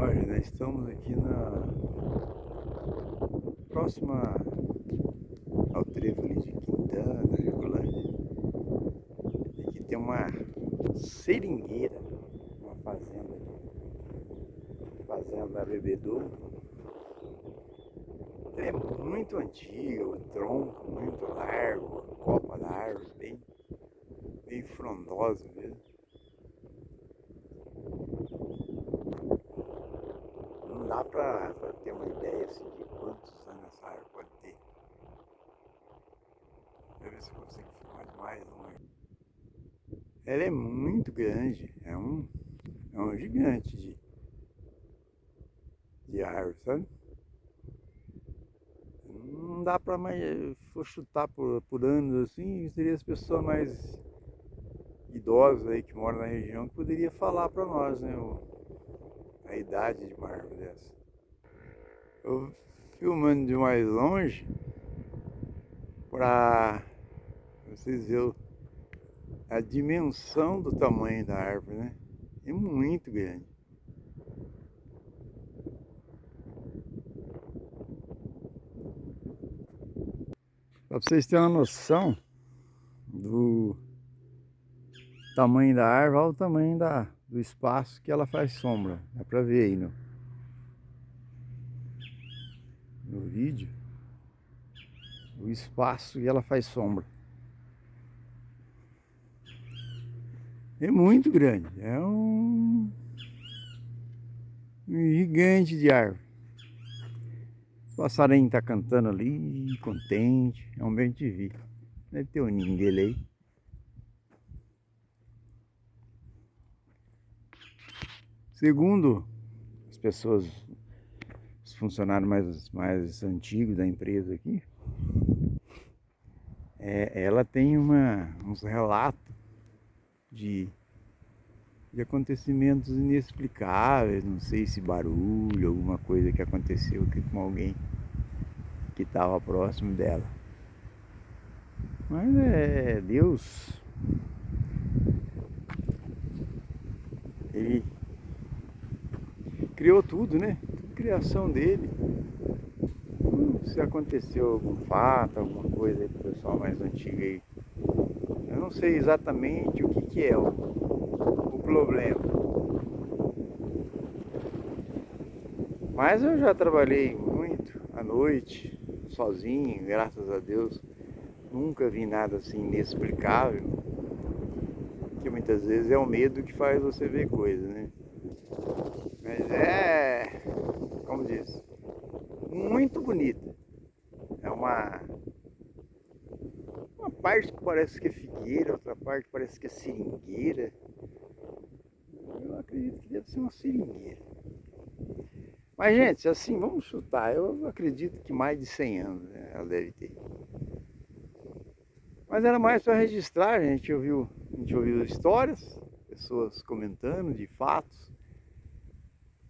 Olha, nós estamos aqui na próxima ao trevo ali de Quintana, Herculândia. Aqui tem uma seringueira, uma fazenda aqui, fazenda Bebedouro. É muito antiga, o tronco muito largo, a copa da árvore bem frondosa mesmo. Não dá pra ter uma ideia assim, de quantos anos essa árvore pode ter. Deixa eu ver se eu consigo filmar de mais longe. Ela é muito grande, é um gigante de árvore, sabe? Não dá pra mais, for chutar por anos assim, seria as pessoas mais idosas aí que moram na região que poderia falar pra nós, né? A idade de uma árvore dessa. Eu filmando de mais longe pra vocês verem a dimensão do tamanho da árvore, né? É muito grande. Para vocês terem uma noção do tamanho da árvore, olha o tamanho do espaço que ela faz sombra. Dá para ver aí no vídeo o espaço que ela faz sombra. É muito grande, é um gigante de árvore. O passarinho está cantando ali, contente, é um bem te vi. Deve ter o ninho dele aí. Segundo as pessoas, os funcionários mais antigos da empresa aqui, ela tem uns relatos de acontecimentos inexplicáveis, não sei se barulho, alguma coisa que aconteceu aqui com alguém que estava próximo dela. Mas Deus, Ele criou tudo, né? Tudo criação dele. Se aconteceu algum fato, alguma coisa aí pro pessoal mais antigo aí, eu não sei exatamente o que é o problema. Mas eu já trabalhei muito à noite, sozinho, graças a Deus. Nunca vi nada assim inexplicável. Que muitas vezes é o medo que faz você ver coisas, né? Mas como diz, muito bonita. É uma parte que parece que é figueira, outra parte parece que é seringueira. Eu acredito que deve ser uma seringueira. Mas, gente, assim, vamos chutar. Eu acredito que mais de 100 anos, né, ela deve ter. Mas era mais para registrar, a gente ouviu histórias, pessoas comentando de fatos.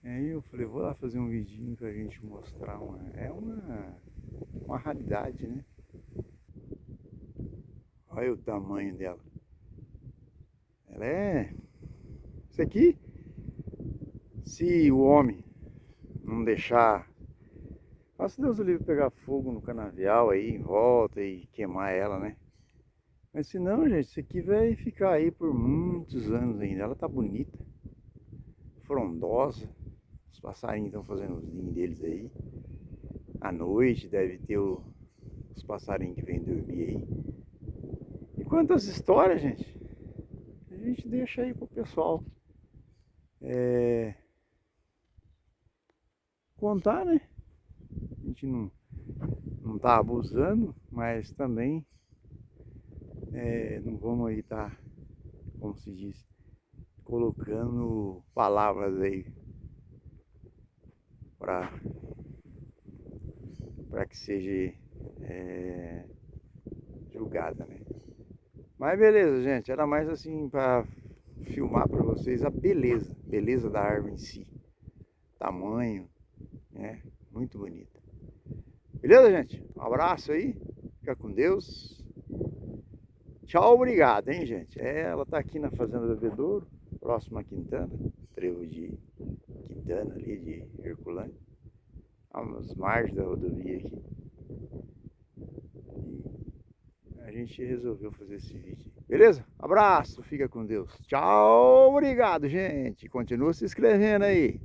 Aí eu falei, vou lá fazer um vidinho pra gente mostrar uma raridade, né? Olha o tamanho dela. Ela é... Isso aqui, se o homem não deixar... Nossa, Deus o livre pegar fogo no canavial aí em volta e queimar ela, né? Mas se não, gente, isso aqui vai ficar aí por muitos anos ainda. Ela tá bonita, frondosa. Os passarinhos estão fazendo os ninhos deles aí. À noite deve ter os passarinhos que vêm dormir aí. E quantas histórias, gente, a gente deixa aí pro pessoal contar, né? A gente não tá abusando, mas também não vamos aí estar, como se diz, colocando palavras aí para que seja julgada, né? Mas beleza, gente, era mais assim para filmar para vocês a beleza da árvore em si, tamanho, né? Muito bonita. Beleza, gente? Um abraço aí, fica com Deus. Tchau, obrigado, hein, gente? Ela tá aqui na Fazenda Bebedouro, próxima a Quintana, trevo de Quintana ali de Herculânea, às margens da rodovia aqui. E a gente resolveu fazer esse vídeo. Beleza? Abraço, fica com Deus. Tchau, obrigado, gente. Continua se inscrevendo aí.